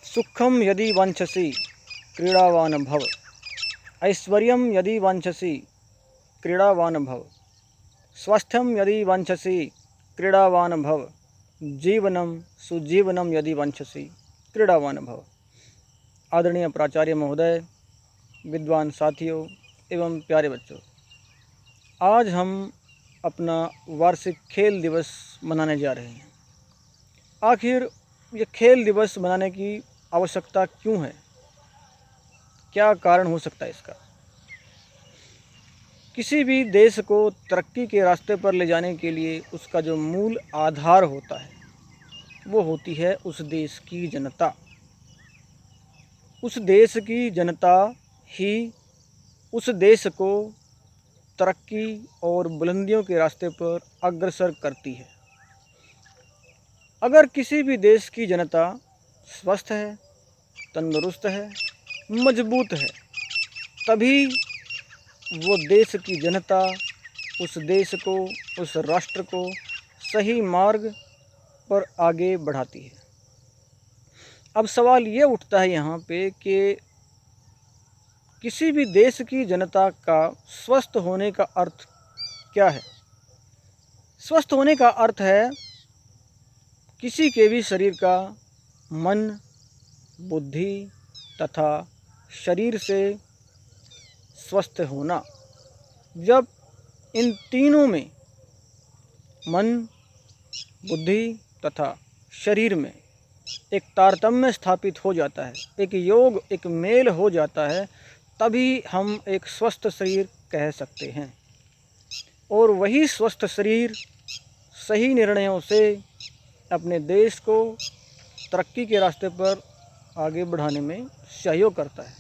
सुखम यदि वांछसि क्रीड़ावान भव, ऐश्वर्यं यदि वांछसि क्रीड़ावान भव, स्वास्थ्यम यदि वांछसि क्रीड़ावान भव, जीवनम सुजीवनम यदि वांछसि क्रीड़ावान भव। आदरणीय प्राचार्य महोदय, विद्वान साथियों एवं प्यारे बच्चों, आज हम अपना वार्षिक खेल दिवस मनाने जा रहे हैं। आखिर ये खेल दिवस मनाने की आवश्यकता क्यों है? क्या कारण हो सकता है इसका? किसी भी देश को तरक्की के रास्ते पर ले जाने के लिए उसका जो मूल आधार होता है वो होती है उस देश की जनता। उस देश की जनता ही उस देश को तरक्की और बुलंदियों के रास्ते पर अग्रसर करती है। अगर किसी भी देश की जनता स्वस्थ है, तंदुरुस्त है, मजबूत है, तभी वो देश की जनता उस देश को, उस राष्ट्र को सही मार्ग पर आगे बढ़ाती है। अब सवाल ये उठता है यहाँ पे कि किसी भी देश की जनता का स्वस्थ होने का अर्थ क्या है? स्वस्थ होने का अर्थ है किसी के भी शरीर का मन, बुद्धि तथा शरीर से स्वस्थ होना। जब इन तीनों में, मन, बुद्धि तथा शरीर में एक तारतम्य स्थापित हो जाता है, एक योग, एक मेल हो जाता है, तभी हम एक स्वस्थ शरीर कह सकते हैं। और वही स्वस्थ शरीर सही निर्णयों से अपने देश को तरक्की के रास्ते पर आगे बढ़ाने में सहयोग करता है।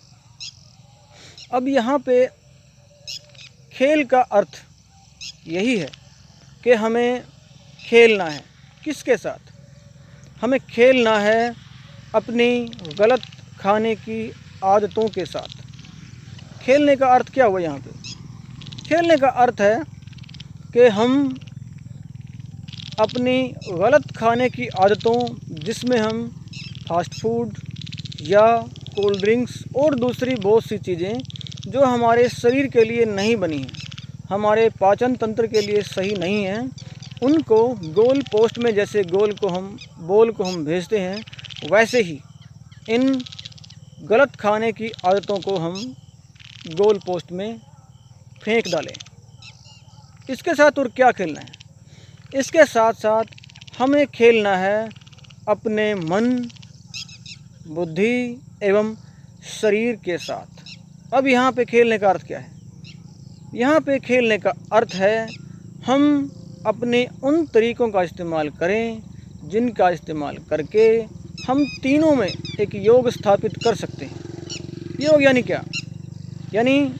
अब यहाँ पे खेल का अर्थ यही है कि हमें खेलना है। किसके साथ? हमें खेलना है अपनी गलत खाने की आदतों के साथ। खेलने का अर्थ क्या हुआ यहाँ पे? खेलने का अर्थ है कि हम अपनी गलत खाने की आदतों, जिसमें हम फास्ट फूड या कोल्ड ड्रिंक्स और दूसरी बहुत सी चीज़ें जो हमारे शरीर के लिए नहीं बनी हैं, हमारे पाचन तंत्र के लिए सही नहीं हैं, उनको गोल पोस्ट में जैसे बॉल को हम भेजते हैं, वैसे ही इन गलत खाने की आदतों को हम गोल पोस्ट में फेंक डालें। इसके साथ और क्या खेलना है? इसके साथ साथ हमें खेलना है अपने मन, बुद्धि एवं शरीर के साथ। अब यहाँ पे खेलने का अर्थ क्या है? यहाँ पे खेलने का अर्थ है हम अपने उन तरीक़ों का इस्तेमाल करें जिनका इस्तेमाल करके हम तीनों में एक योग स्थापित कर सकते हैं। योग यानी क्या? यानी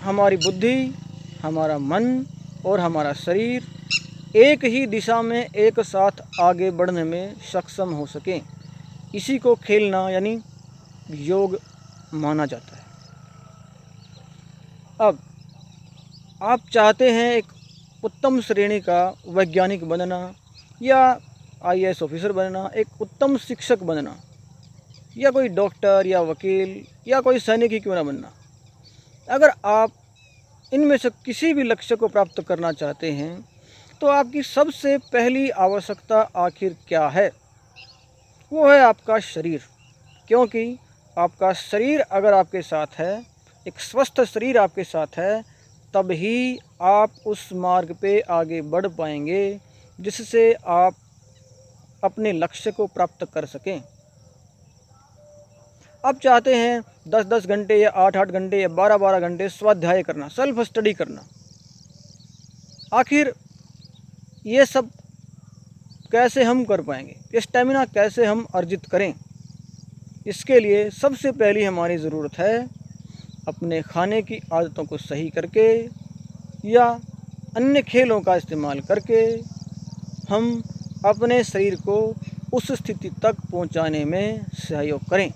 हमारी बुद्धि, हमारा मन और हमारा शरीर एक ही दिशा में एक साथ आगे बढ़ने में सक्षम हो सकें। इसी को खेलना यानी योग माना जाता है। अब आप चाहते हैं एक उत्तम श्रेणी का वैज्ञानिक बनना या आईएएस ऑफिसर बनना, एक उत्तम शिक्षक बनना, या कोई डॉक्टर या वकील या कोई सैनिक ही क्यों ना बनना। अगर आप इनमें से किसी भी लक्ष्य को प्राप्त करना चाहते हैं तो आपकी सबसे पहली आवश्यकता आखिर क्या है? वो है आपका शरीर। क्योंकि आपका शरीर अगर आपके साथ है, एक स्वस्थ शरीर आपके साथ है, तब ही आप उस मार्ग पे आगे बढ़ पाएंगे जिससे आप अपने लक्ष्य को प्राप्त कर सकें। आप चाहते हैं 10-10 घंटे या 8-8 घंटे या 12-12 घंटे स्वाध्याय करना, सेल्फ स्टडी करना। आखिर ये सब कैसे हम कर पाएंगे? ये स्टेमिना कैसे हम अर्जित करें? इसके लिए सबसे पहली हमारी ज़रूरत है अपने खाने की आदतों को सही करके या अन्य खेलों का इस्तेमाल करके हम अपने शरीर को उस स्थिति तक पहुंचाने में सहयोग करें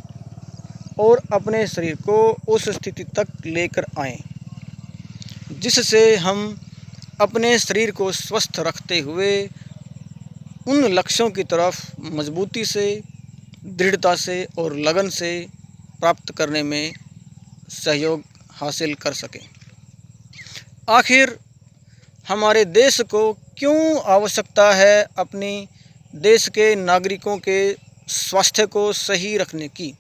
और अपने शरीर को उस स्थिति तक लेकर आएं जिससे हम अपने शरीर को स्वस्थ रखते हुए उन लक्ष्यों की तरफ मजबूती से, दृढ़ता से और लगन से प्राप्त करने में सहयोग हासिल कर सकें। आखिर हमारे देश को क्यों आवश्यकता है अपनी देश के नागरिकों के स्वास्थ्य को सही रखने की?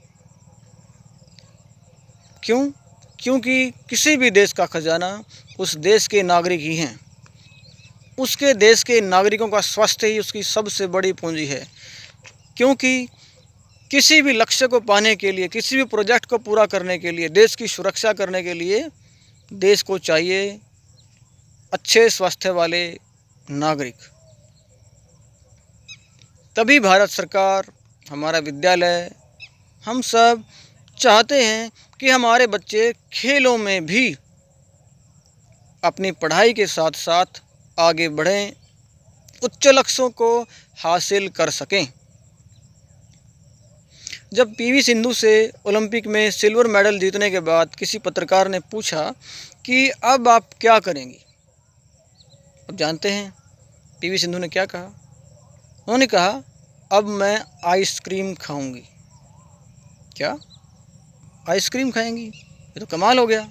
क्यों? क्योंकि किसी भी देश का खजाना उस देश के नागरिक ही हैं। उसके देश के नागरिकों का स्वास्थ्य ही उसकी सबसे बड़ी पूंजी है। क्योंकि किसी भी लक्ष्य को पाने के लिए, किसी भी प्रोजेक्ट को पूरा करने के लिए, देश की सुरक्षा करने के लिए देश को चाहिए अच्छे स्वास्थ्य वाले नागरिक। तभी भारत सरकार, हमारा विद्यालय, हम सब चाहते हैं कि हमारे बच्चे खेलों में भी अपनी पढ़ाई के साथ साथ आगे बढ़ें, उच्च लक्ष्यों को हासिल कर सकें। जब पीवी सिंधु से ओलंपिक में सिल्वर मेडल जीतने के बाद किसी पत्रकार ने पूछा कि अब आप क्या करेंगी? अब जानते हैं पीवी सिंधु ने क्या कहा? उन्होंने कहा, अब मैं आइसक्रीम खाऊंगी। क्या? आइसक्रीम खाएंगी? ये तो कमाल हो गया।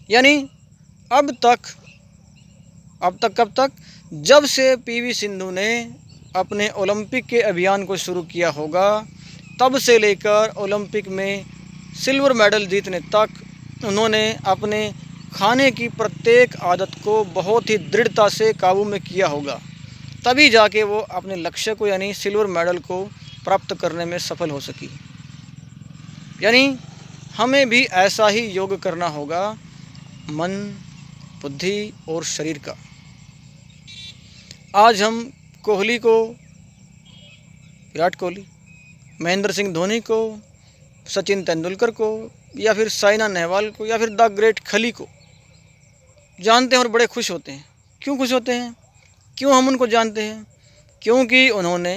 यानी अब तक कब तक? जब से पीवी सिंधु ने अपने ओलंपिक के अभियान को शुरू किया होगा, तब से लेकर ओलंपिक में सिल्वर मेडल जीतने तक उन्होंने अपने खाने की प्रत्येक आदत को बहुत ही दृढ़ता से काबू में किया होगा। तभी जाके वो अपने लक्ष्य को यानी सिल्वर मेडल को प्राप्त करने में सफल हो सकी। यानी हमें भी ऐसा ही योग करना होगा, मन, बुद्धि और शरीर का। आज हम कोहली को, विराट कोहली, महेंद्र सिंह धोनी को, सचिन तेंदुलकर को, या फिर साइना नेहवाल को, या फिर द ग्रेट खली को जानते हैं और बड़े खुश होते हैं। क्यों खुश होते हैं? क्यों हम उनको जानते हैं? क्योंकि उन्होंने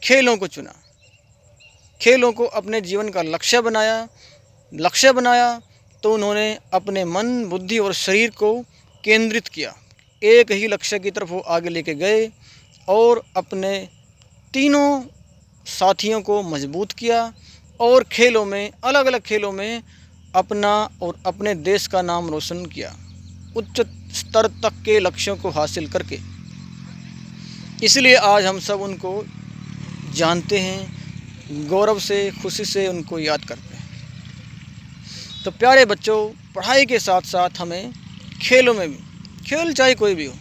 खेलों को चुना, खेलों को अपने जीवन का लक्ष्य बनाया तो उन्होंने अपने मन, बुद्धि और शरीर को केंद्रित किया। एक ही लक्ष्य की तरफ वो आगे लेके गए और अपने तीनों साथियों को मजबूत किया और खेलों में, अलग अलग खेलों में अपना और अपने देश का नाम रोशन किया, उच्च स्तर तक के लक्ष्यों को हासिल करके। इसलिए आज हम सब उनको जानते हैं, गौरव से, खुशी से उनको याद करते हैं। तो प्यारे बच्चों, पढ़ाई के साथ साथ हमें खेलों में भी, खेल चाहे कोई भी हो,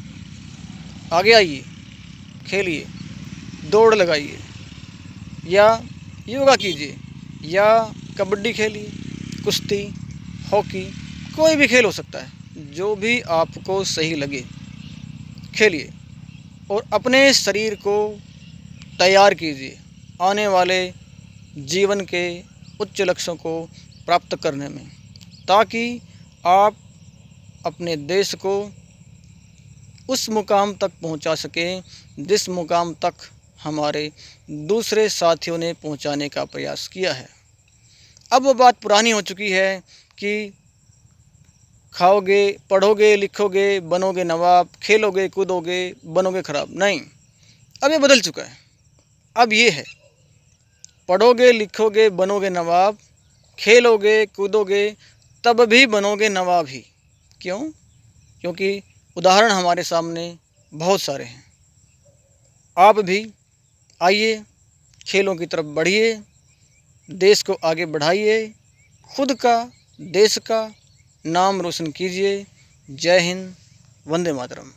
आगे आइए, खेलिए, दौड़ लगाइए, या योगा कीजिए, या कबड्डी खेलिए, कुश्ती, हॉकी, कोई भी खेल हो सकता है, जो भी आपको सही लगे खेलिए और अपने शरीर को तैयार कीजिए आने वाले जीवन के उच्च लक्ष्यों को प्राप्त करने में, ताकि आप अपने देश को उस मुकाम तक पहुंचा सकें जिस मुकाम तक हमारे दूसरे साथियों ने पहुंचाने का प्रयास किया है। अब वो बात पुरानी हो चुकी है कि खाओगे, पढ़ोगे, लिखोगे, बनोगे नवाब, खेलोगे, कूदोगे, बनोगे खराब। नहीं, अब ये बदल चुका है। अब ये है, पढ़ोगे, लिखोगे, बनोगे नवाब, खेलोगे, कूदोगे, तब भी बनोगे नवाब ही। क्यों? क्योंकि उदाहरण हमारे सामने बहुत सारे हैं। आप भी आइए, खेलों की तरफ बढ़िए, देश को आगे बढ़ाइए, खुद का, देश का नाम रोशन कीजिए। जय हिंद, वंदे मातरम।